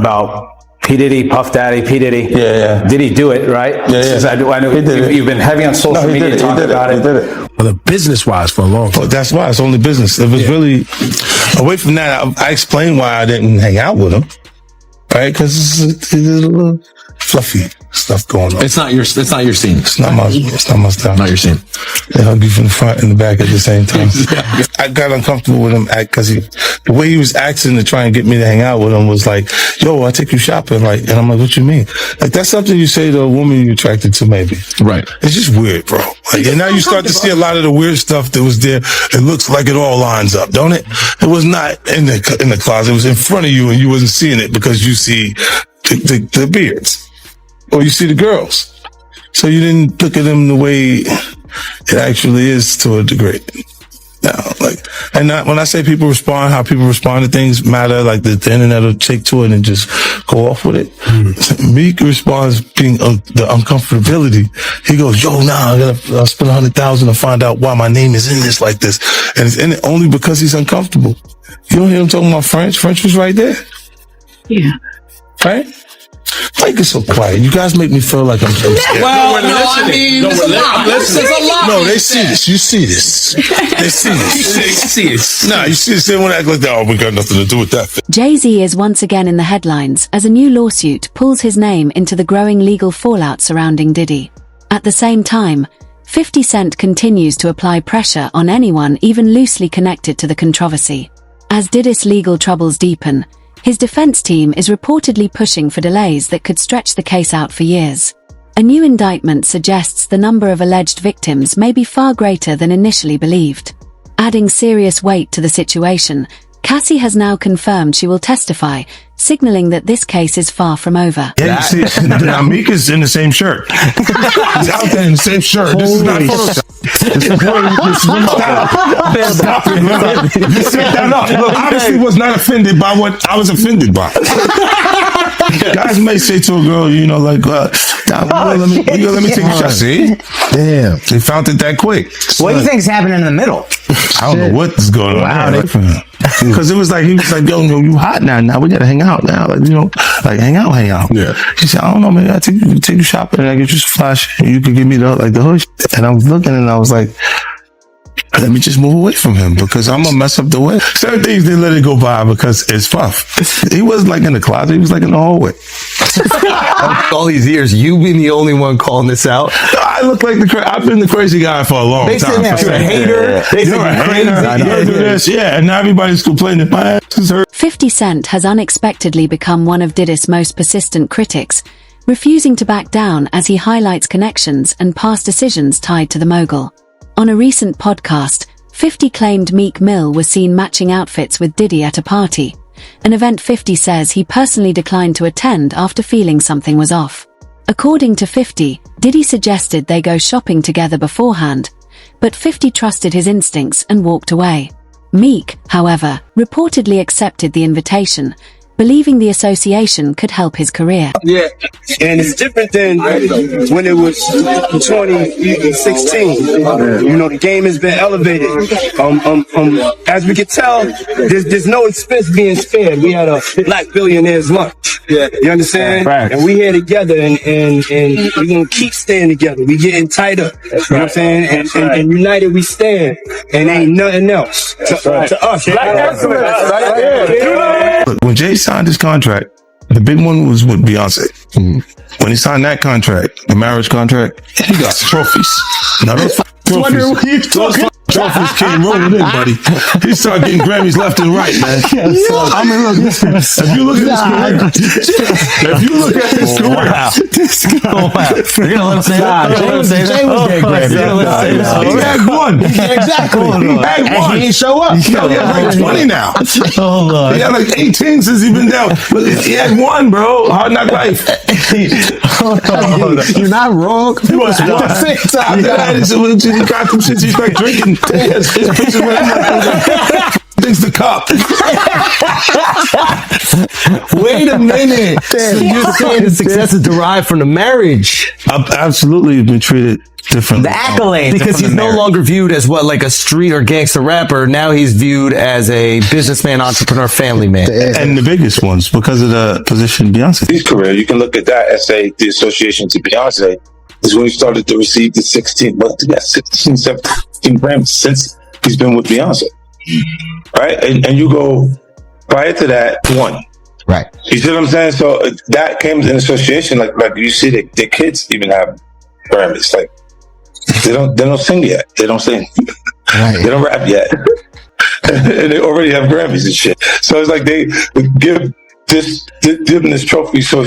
about P. Diddy, Puff Daddy, P. Diddy. Yeah. Did he do it, right? Yeah. I know you've been heavy on social media talking about it. He did it. Well, business-wise for a long time. Well, that's why. It's only business. It was really... Away from that, I explained why I didn't hang out with him. Right? Because it's a little fluffy stuff going on. It's not your scene. It's not my style. Not your scene. They hug you from the front and the back at the same time. I got uncomfortable with him because the way he was acting to try and get me to hang out with him was like, yo, I take you shopping. Like, and I'm like, what you mean? Like, that's something you say to a woman you're attracted to, maybe. Right. It's just weird, bro. Like, and now you start to see a lot of the weird stuff that was there. It looks like it all lines up, don't it? It was not in the closet. It was in front of you and you wasn't seeing it because you see the beards. Or you see the girls. So you didn't look at them the way it actually is to a degree. Now, when I say people respond, how people respond to things matter, like the internet will take to it and just go off with it. Meek responds being the uncomfortability. He goes, yo, I gotta spend $100,000 to find out why my name is in this like this. And it's in it only because he's uncomfortable. You don't hear him talking about French? French was right there. Yeah. Right? Why you get so quiet? You guys make me feel like I'm scared. Well, I mean, there's a lot. No, they see this. You see this. They see this. You see this. Nah, you see this. They want to act like that. Oh, we got nothing to do with that. Jay-Z is once again in the headlines as a new lawsuit pulls his name into the growing legal fallout surrounding Diddy. At the same time, 50 Cent continues to apply pressure on anyone even loosely connected to the controversy. As Diddy's legal troubles deepen, his defense team is reportedly pushing for delays that could stretch the case out for years. A new indictment suggests the number of alleged victims may be far greater than initially believed. Adding serious weight to the situation, Cassie has now confirmed she will testify, signaling that this case is far from over. Yeah, you see, now Meek is in the same shirt. He's out there in the same shirt. This is not Photoshop. Stop it, man. You set that up. Look, obviously was not offended by what I was offended by. Guys may say to a girl, you know, like, let me take a shot. See? Damn. They found it that quick. What do you think's happening in the middle? I don't know what's going on there for him. Because he was like, yo, you hot now. Now we gotta hang out now. Like, you know, like hang out. Yeah. He said, I don't know, maybe I take you shopping and I get you some flash and you could give me the hood. And I was looking and I was like, let me just move away from him because I'm gonna mess up the way. Certain things they let it go by because it's Puff. He wasn't like in the closet, he was like in the hallway. All these years, you being the only one calling this out. I look like I've been the crazy guy for a long time. They said you're a hater. They said you're crazy. Yeah, and now everybody's complaining. My ass is hurt. 50 Cent has unexpectedly become one of Diddy's most persistent critics, refusing to back down as he highlights connections and past decisions tied to the mogul. On a recent podcast, 50 claimed Meek Mill was seen matching outfits with Diddy at a party, an event 50 says he personally declined to attend after feeling something was off. According to 50, Diddy suggested they go shopping together beforehand, but 50 trusted his instincts and walked away. Meek, however, reportedly accepted the invitation, believing the association could help his career. Yeah, and it's different than when it was 2016. You know, the game has been elevated. As we can tell, there's no expense being spared. We had a black billionaire's lunch. Yeah, you understand? Right. And we here together, and we're gonna keep staying together. We getting tighter. You know what I'm saying? And united we stand, and ain't nothing else to us. Black excellence. Look, when Jay signed his contract, the big one was with Beyonce. When he signed that contract, the marriage contract, he got trophies. Now those trophies came rolling in, buddy. He started getting Grammys left and right, man. I mean, look, if you look at his career, You're gonna let him say that. Jay was getting Grammys. he had one. Exactly. He had one. He didn't show up. He had like 20 now. Oh, He had like 18 since he's been down. But he had one, bro. Hard Knock Life. You're not wrong. He was one. He got some shit he's like drinking. His pictures Thinks the cop. Wait a minute. So you're saying the success is derived from the marriage? I've absolutely been treated differently. The accolades. Because from he's the no marriage. longer viewed as what, like a street or gangster rapper. Now he's viewed as a businessman, entrepreneur, family man. And the biggest ones because of the position Beyonce. His career, you can look at that and say the association to Beyonce is when he started to receive the 16 Grammys since he's been with Beyonce. Right? And you go, prior to that, one. Right. You see what I'm saying? So that came in association, like you see the kids even have Grammys. Like they don't sing yet. They don't sing. Right. They don't rap yet. And they already have Grammys and shit. So it's like they give them this trophy so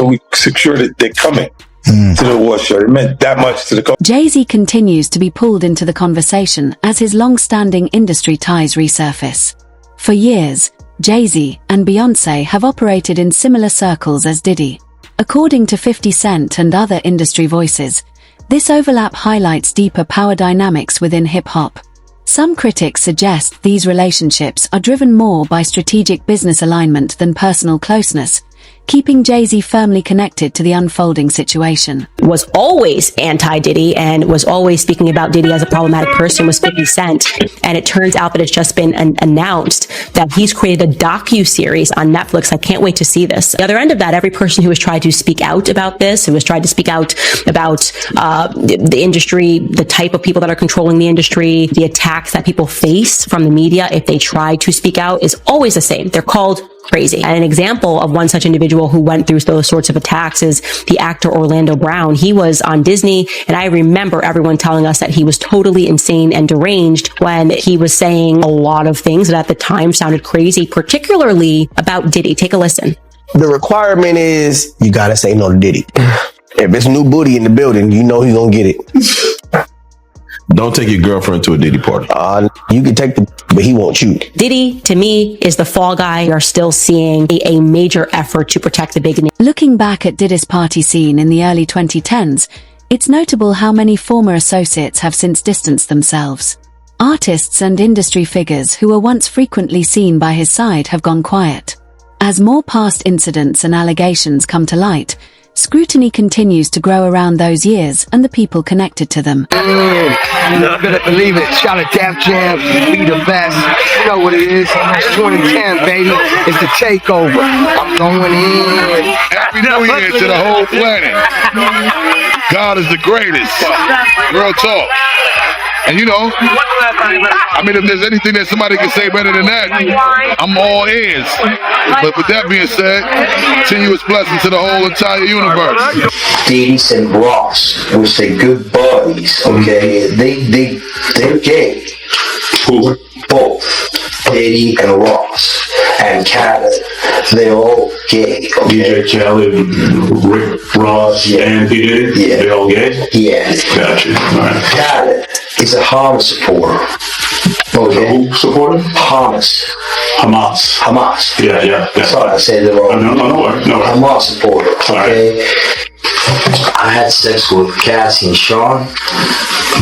we secure that they're coming to the award show. It meant that much to the culture. Jay-Z continues to be pulled into the conversation as his long-standing industry ties resurface. For years, Jay-Z and Beyonce have operated in similar circles as Diddy. According to 50 Cent and other industry voices, this overlap highlights deeper power dynamics within hip-hop. Some critics suggest these relationships are driven more by strategic business alignment than personal closeness, keeping Jay-Z firmly connected to the unfolding situation. Was always anti-Diddy and was always speaking about Diddy as a problematic person was 50 Cent. And it turns out that it's just been announced that he's created a docu-series on Netflix. I can't wait to see this. The other end of that, every person who has tried to speak out about this, who has tried to speak out about the industry, the type of people that are controlling the industry, the attacks that people face from the media if they try to speak out, is always the same. They're called crazy. And an example of one such individual who went through those sorts of attacks is the actor Orlando Brown. He was on Disney, and I remember everyone telling us that he was totally insane and deranged when he was saying a lot of things that at the time sounded crazy, particularly about Diddy. Take a listen. The requirement is you gotta say no to Diddy. If it's new booty in the building, you know he's gonna get it. Don't take your girlfriend to a Diddy party. You can take but he won't you. Diddy, to me, is the fall guy. We are still seeing a major effort to protect the big name. Looking back at Diddy's party scene in the early 2010s, it's notable how many former associates have since distanced themselves. Artists and industry figures who were once frequently seen by his side have gone quiet. As more past incidents and allegations come to light, scrutiny continues to grow around those years and the people connected to them. You better believe it. Shout out Def Jam, be the best. You know what it is. It's 2010, baby. It's the takeover. I'm going in. Happy New Year to the whole planet. God is the greatest. Real talk. And you know, I mean, if there's anything that somebody can say better than that, I'm all ears. But with that being said, continuous blessing to the whole entire universe. Diddy and Ross, which they good buddies, okay? They're gay. Who? Both. Diddy and Ross and Khaled, they're all gay. Okay? DJ Khaled, Rick Ross, and P. Diddy? Yeah. They all gay? Yeah. Gotcha. All right. Khaled is a Hamas supporter. Okay. Who supporter? Hamas. Yeah. Sorry, I said it wrong. No. Hamas supporter. Okay. Right. I had sex with Cassie and Sean.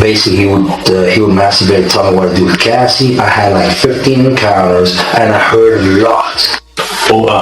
Basically, he would masturbate, tell me what to do with Cassie. I had like 15 encounters, and I heard a lot.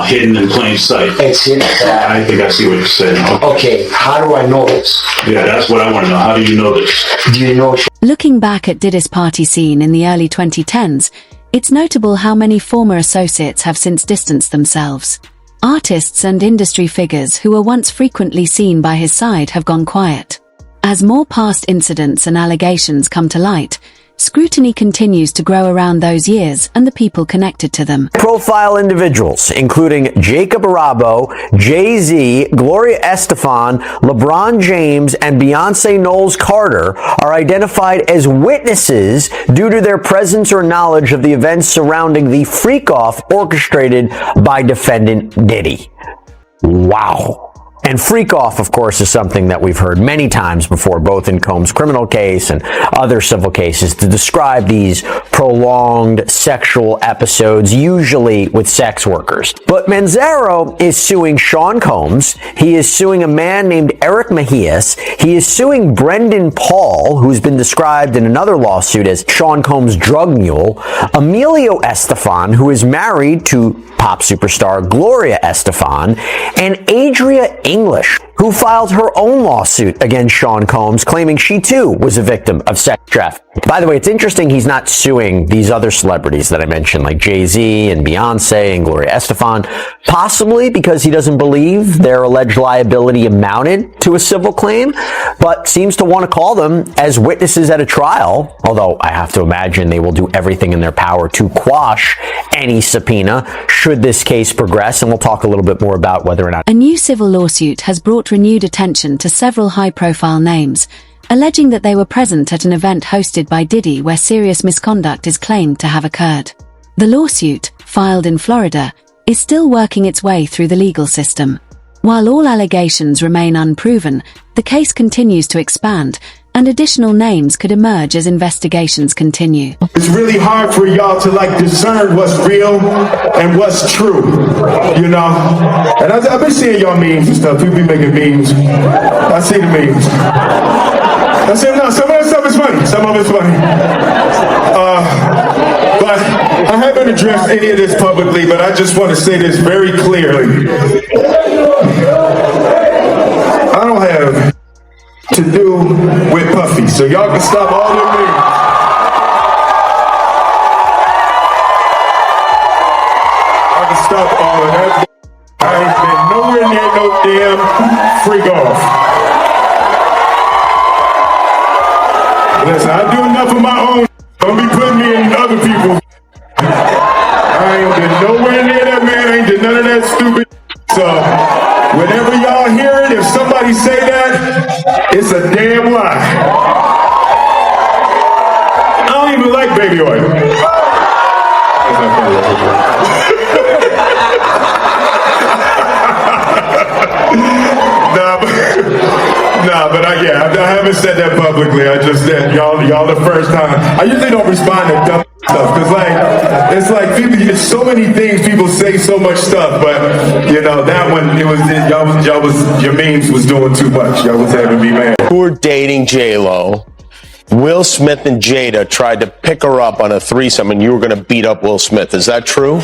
Hidden in plain sight. It's hidden. I think I see what you're saying. Okay, how do I know this? Yeah, that's what I want to know. How do you know this? Do you know? Looking back at Diddy's party scene in the early 2010s, it's notable how many former associates have since distanced themselves. Artists and industry figures who were once frequently seen by his side have gone quiet. As more past incidents and allegations come to light, scrutiny continues to grow around those years and the people connected to them. Profile individuals, including Jacob Arabo, Jay-Z, Gloria Estefan, LeBron James, and Beyonce Knowles Carter, are identified as witnesses due to their presence or knowledge of the events surrounding the freak-off orchestrated by defendant Diddy. Wow. And freak off, of course, is something that we've heard many times before, both in Combs' criminal case and other civil cases, to describe these prolonged sexual episodes, usually with sex workers. But Manzaro is suing Sean Combs. He is suing a man named Eric Mejias. He is suing Brendan Paul, who's been described in another lawsuit as Sean Combs' drug mule, Emilio Estefan, who is married to pop superstar Gloria Estefan, and Adria English, who filed her own lawsuit against Sean Combs, claiming she too was a victim of sex trafficking. By the way, it's interesting he's not suing these other celebrities that I mentioned, like Jay-Z and Beyonce and Gloria Estefan, possibly because he doesn't believe their alleged liability amounted to a civil claim, but seems to want to call them as witnesses at a trial, although I have to imagine they will do everything in their power to quash any subpoena should this case progress, and we'll talk a little bit more about whether or not. A new civil lawsuit has brought renewed attention to several high-profile names, alleging that they were present at an event hosted by Diddy where serious misconduct is claimed to have occurred. The lawsuit, filed in Florida, is still working its way through the legal system. While all allegations remain unproven, the case continues to expand, and additional names could emerge as investigations continue. It's really hard for y'all to discern what's real and what's true, you know? And I've been seeing y'all memes and stuff. People be making memes. I see the memes. I said, no, some of that stuff is funny. Some of it's funny. But I haven't addressed any of this publicly, but I just want to say this very clearly. I don't have to do with Puffy, so y'all can stop all the memes. I can stop all of that. I ain't been nowhere near no damn freak off. Listen, I do enough of my own. Don't be putting me in other people's. I ain't been nowhere near that man. I ain't did none of that stupid. So whenever y'all hear it, if somebody say that, it's a damn lie. I don't even like baby oil. But I haven't said that publicly. I just said y'all the first time. I usually don't respond to dumb stuff because it's like people. It's so many things people say, so much stuff. But you know that one, your memes was doing too much. Y'all was having me mad. Who were dating J-Lo? Will Smith and Jada tried to pick her up on a threesome, and you were going to beat up Will Smith. Is that true?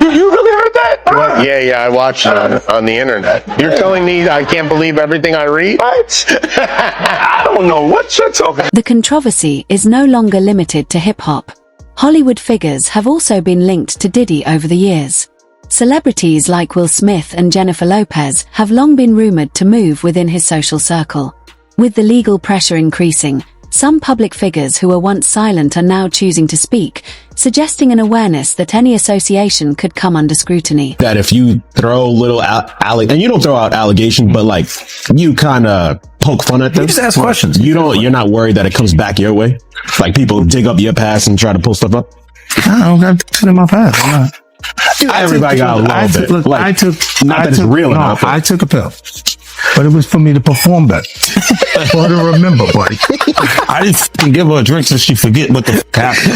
You really heard that? Yeah, I watched it on the internet. You're telling me I can't believe everything I read? What? I don't know what you're talking about. The controversy is no longer limited to hip-hop. Hollywood figures have also been linked to Diddy over the years. Celebrities like Will Smith and Jennifer Lopez have long been rumored to move within his social circle. With the legal pressure increasing, some public figures who were once silent are now choosing to speak, suggesting an awareness that any association could come under scrutiny. That if you throw little and you don't throw out allegations, but you kind of poke fun at them. You just ask questions. You're not worried that it comes back your way. Like people dig up your past and try to pull stuff up. I don't got shit in my past. I'm not. Everybody got a little bit. Look, not that it's real enough. I took a pill. But it was for me to perform better. For her to remember, buddy. I didn't give her a drink so she forget what the happened.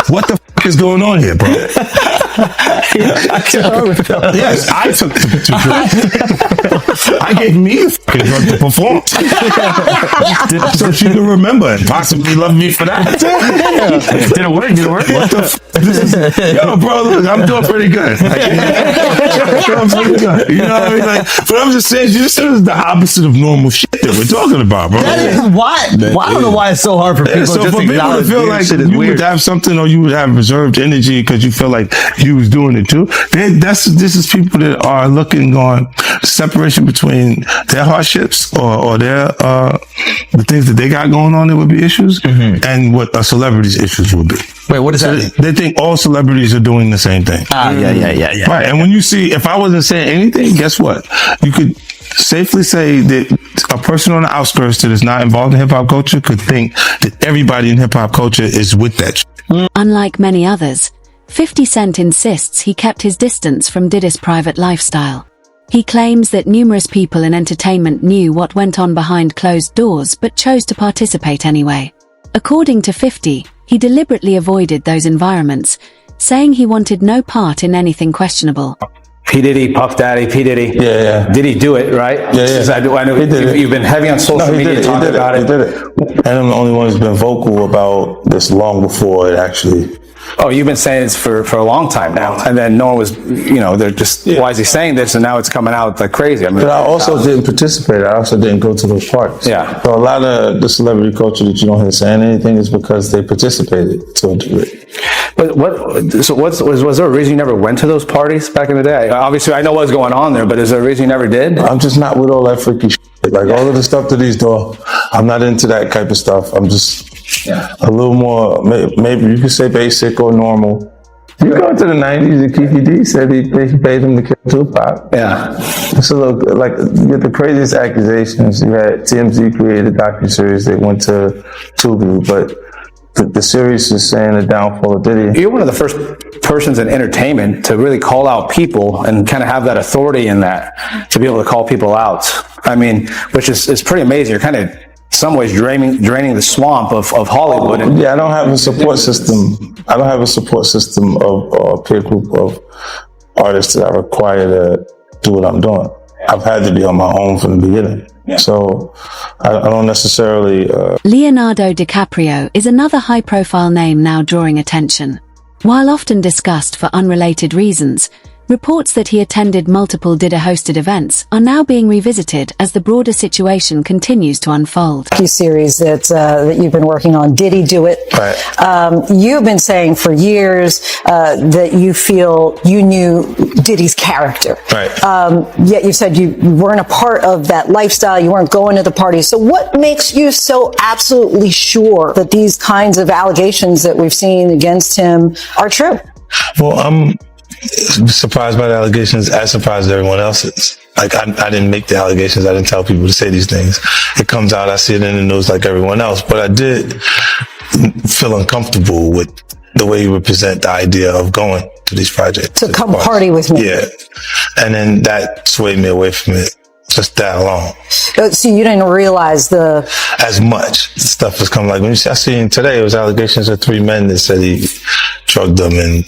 What the is going on here, bro? Yes, I took the drinks. I gave me a drug to perform. So she could remember and possibly love me for that. Did it work? What the yo, bro, look, I'm doing pretty good. I'm pretty good. You know what I mean? But I'm just saying, this is the opposite of normal shit that we're talking about, bro. That is why. I don't know why it's so hard for people so just for to people to feel like you would have something or you would have reserved energy because you feel like you was doing it too. This is people that are looking on separation between their hardships or their the things that they got going on that would be issues and what a celebrity's issues would be. Wait, what is that? They think all celebrities are doing the same thing. Yeah. Right, and when you see, if I wasn't saying anything, guess what? You could safely say that a person on the outskirts that is not involved in hip hop culture could think that everybody in hip hop culture is with that. Unlike many others, 50 Cent insists he kept his distance from Diddy's private lifestyle. He claims that numerous people in entertainment knew what went on behind closed doors but chose to participate anyway. According to 50, he deliberately avoided those environments, saying he wanted no part in anything questionable. P. Diddy, Puff Daddy, P. Diddy. Yeah. Did he do it, right? Yeah. I know you've been heavy on social media talking about it. He did it. And I'm the only one who's been vocal about this long before it actually. Oh, you've been saying this for a long time now. And then no one was, they're just, why is he saying this? And now it's coming out like crazy. I mean, But I also didn't participate. I also didn't go to those parties. Yeah. So a lot of the celebrity culture that you don't hear saying anything is because they participated to a degree. But was there a reason you never went to those parties back in the day? Obviously, I know what's going on there, but is there a reason you never did? I'm just not with all that freaky shit. Like all of the stuff that he's doing, I'm not into that type of stuff. I'm just a little more, maybe you could say basic or normal. You go to the 90s and Kiki D said he paid him to kill Tupac. Yeah. So like, you get the craziest accusations. You had TMZ created a docuseries. They went to Tubu, but the series is saying the downfall of Diddy. You're one of the first persons in entertainment to really call out people and kind of have that authority in that, to be able to call people out. I mean, which is pretty amazing. You're kind of, in some ways, draining the swamp of Hollywood. Yeah, I don't have a support system. I don't have a support system of a peer group of artists that I require to do what I'm doing. I've had to be on my own from the beginning. So I don't necessarily... Leonardo DiCaprio is another high-profile name now drawing attention. While often discussed for unrelated reasons, reports that he attended multiple Diddy-hosted events are now being revisited as the broader situation continues to unfold. Series that you've been working on, Diddy Do It. Right. You've been saying for years that you feel you knew Diddy's character. Right. Yet you said you weren't a part of that lifestyle, you weren't going to the parties. So what makes you so absolutely sure that these kinds of allegations that we've seen against him are true? Well, I'm surprised by the allegations, as surprised as everyone else is. Like, I didn't make the allegations. I didn't tell people to say these things. It comes out, I see it in the news like everyone else. But I did feel uncomfortable with the way you would present the idea of going to these projects. To come party with me. Yeah. And then that swayed me away from it. Just that alone. So you didn't realize as much stuff was coming. Like when I seen today, it was allegations of 3 men that said he drugged them, and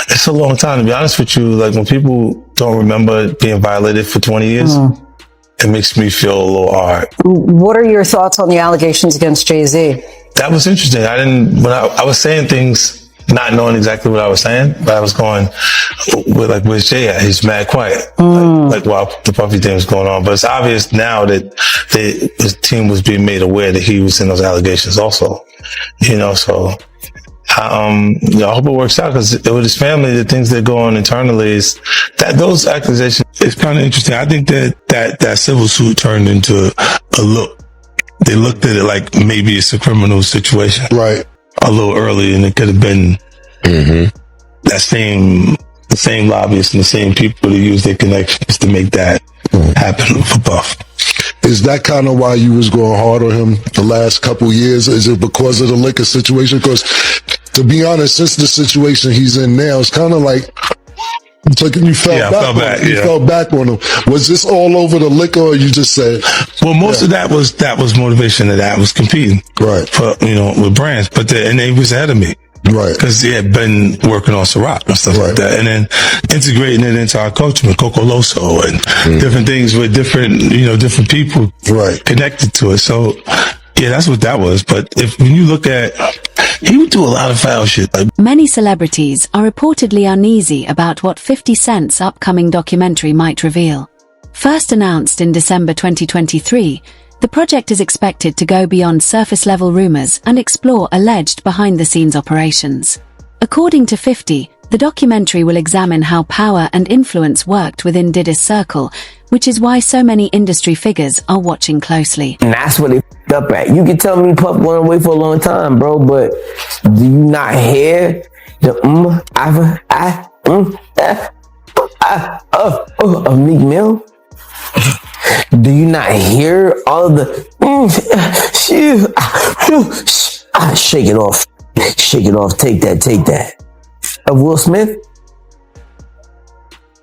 it's a long time, to be honest with you. Like when people don't remember being violated for 20 years, it makes me feel a little hard. What are your thoughts on the allegations against Jay-Z? That was interesting. When I was saying things, not knowing exactly what I was saying, but I was going, where's Jay at? He's mad quiet. Like while the Puffy thing was going on. But it's obvious now that his team was being made aware that he was in those allegations also. So I hope it works out, because with his family, the things that go on internally is that those accusations. It's kind of interesting. I think that civil suit turned into a look. They looked at it like maybe it's a criminal situation. Right. A little early, and it could have been the same lobbyists and the same people that use their connections to make that happen for Puff. Is that kind of why you was going hard on him the last couple years? Is it because of the liquor situation? Because to be honest, since the situation he's in now, it's kind of like you fell back on him. Was this all over the liquor, or you just said? Well, most of that was motivation. That was competing, right? For with brands, and he was ahead of me, right? Because he had been working on Ciroc and stuff like that, and then integrating it into our culture with Coco Loso and different things with different people, connected to it. So. Yeah, that's what that was. But when you look at, he would do a lot of foul shit. Many celebrities are reportedly uneasy about what 50 Cent's upcoming documentary might reveal. First announced in December 2023, the project is expected to go beyond surface-level rumors and explore alleged behind-the-scenes operations. According to 50, the documentary will examine how power and influence worked within Diddy's circle, which is why so many industry figures are watching closely. And that's what they f***ed up at. You can tell me Puff went away for a long time, bro, but do you not hear the Meek Mill? Do you not hear all the shake it off, take that of Will Smith?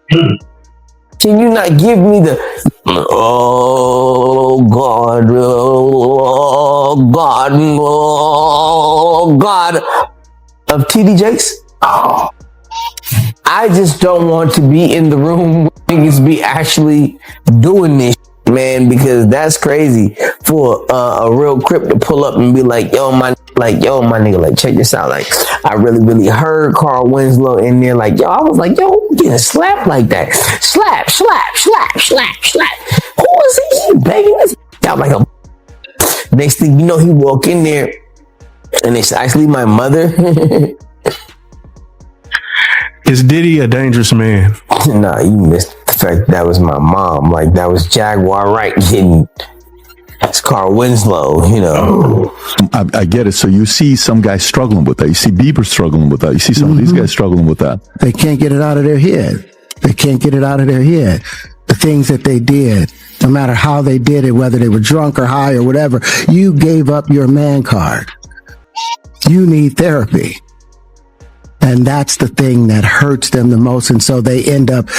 Can you not give me the oh God of TD Jakes? Oh. I just don't want to be in the room where niggas be actually doing this, man, because that's crazy for a real Crip to pull up and be like, yo, my nigga, like, check this out. Like, I really heard Carl Winslow in there. Like, yo, I was like, yo, who getting slapped like that? Slap. Who is he begging this out like a... Next thing you know, he walk in there and it's actually my mother. Is Diddy a dangerous man? Nah, you missed the fact that was my mom. Like, that was Jaguar Wright getting... That's Carl Winslow, you know. I get it. So you see some guys struggling with that. You see Bieber struggling with that. You see some of these guys struggling with that. They can't get it out of their head. The things that they did, no matter how they did it, whether they were drunk or high or whatever, you gave up your man card. You need therapy. And that's the thing that hurts them the most. And so they end up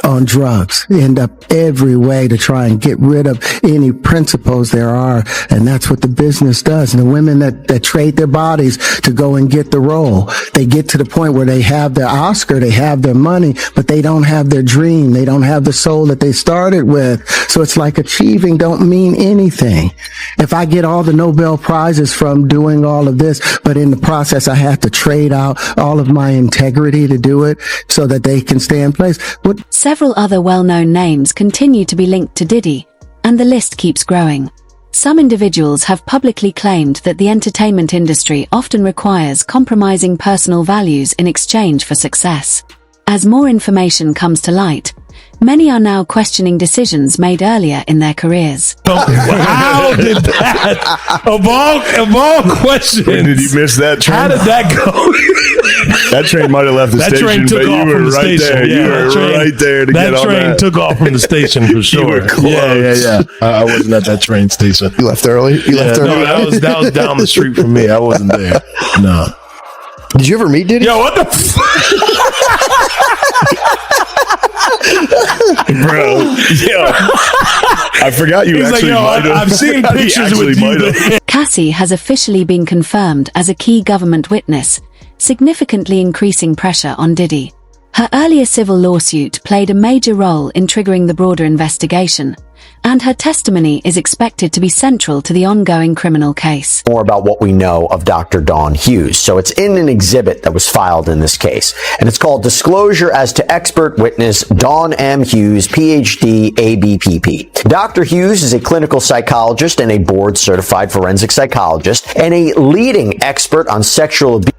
on drugs, end up every way to try and get rid of any principles there are. And that's what the business does. And the women that trade their bodies to go and get the role, they get to the point where they have their Oscar, they have their money, but they don't have their dream. They don't have the soul that they started with. So it's like achieving don't mean anything. If I get all the Nobel Prizes from doing all of this, but in the process I have to trade out all of my integrity to do it so that they can stay in place. Several other well-known names continue to be linked to Diddy, and the list keeps growing. Some individuals have publicly claimed that the entertainment industry often requires compromising personal values in exchange for success. As more information comes to light, many are now questioning decisions made earlier in their careers. How did that, of all questions, when did you miss that train? How did that go? That train might have left the station, train took but off you from were the right station. there. Yeah, You were right there to get on that. That train took off from the station for sure. You were close. Yeah. I wasn't at that train station. You left early? No, that was down the street from me. I wasn't there. No. Did you ever meet Diddy? Yo, what the Bro, yo, I forgot you He's actually like, might have. I've seen pictures with you. Cassie has officially been confirmed as a key government witness, significantly increasing pressure on Diddy. Her earlier civil lawsuit played a major role in triggering the broader investigation, and her testimony is expected to be central to the ongoing criminal case. More about what we know of Dr. Dawn Hughes. So it's in an exhibit that was filed in this case, and it's called Disclosure as to Expert Witness Dawn M. Hughes, PhD, ABPP. Dr. Hughes is a clinical psychologist and a board-certified forensic psychologist, and a leading expert on sexual abuse,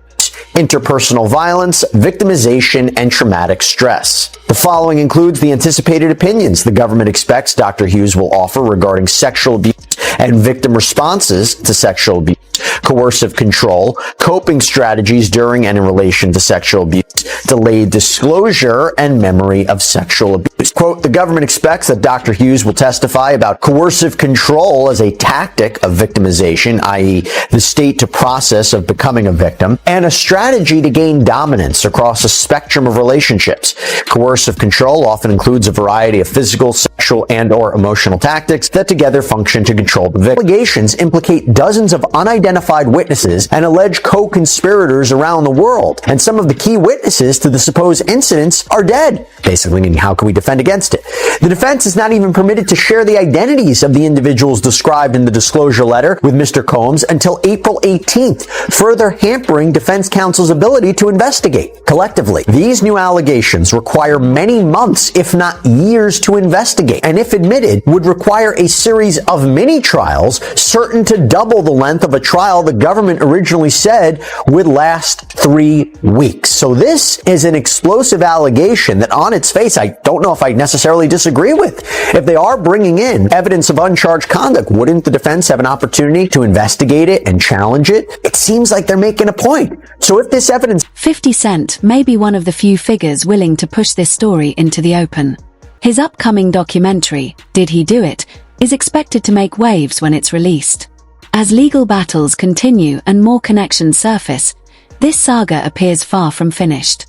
interpersonal violence, victimization, and traumatic stress. The following includes the anticipated opinions the government expects Dr. Hughes will offer regarding sexual abuse and victim responses to sexual abuse, coercive control, coping strategies during and in relation to sexual abuse, delayed disclosure, and memory of sexual abuse. Quote, the government expects that Dr. Hughes will testify about coercive control as a tactic of victimization, i.e. the state to process of becoming a victim, and a strategy to gain dominance across a spectrum of relationships. Coercive control often includes a variety of physical, sexual, and/or emotional tactics that together function to control the victim. Allegations implicate dozens of unidentified witnesses and alleged co-conspirators around the world, and some of the key witnesses to the supposed incidents are dead. Basically meaning, how can we defend against it? The defense is not even permitted to share the identities of the individuals described in the disclosure letter with Mr. Combs until April 18th, further hampering defense counsel's ability to investigate. Collectively, these new allegations require many months, if not years, to investigate. investigate, and if admitted, would require a series of mini trials, certain to double the length of a trial the government originally said would last 3 weeks. So this is an explosive allegation that on its face, I don't know if I necessarily disagree with. If they are bringing in evidence of uncharged conduct, wouldn't the defense have an opportunity to investigate it and challenge it? It seems like they're making a point. So if this evidence... 50 Cent may be one of the few figures willing to push this story into the open. His upcoming documentary, Did He Do It?, is expected to make waves when it's released. As legal battles continue and more connections surface, this saga appears far from finished.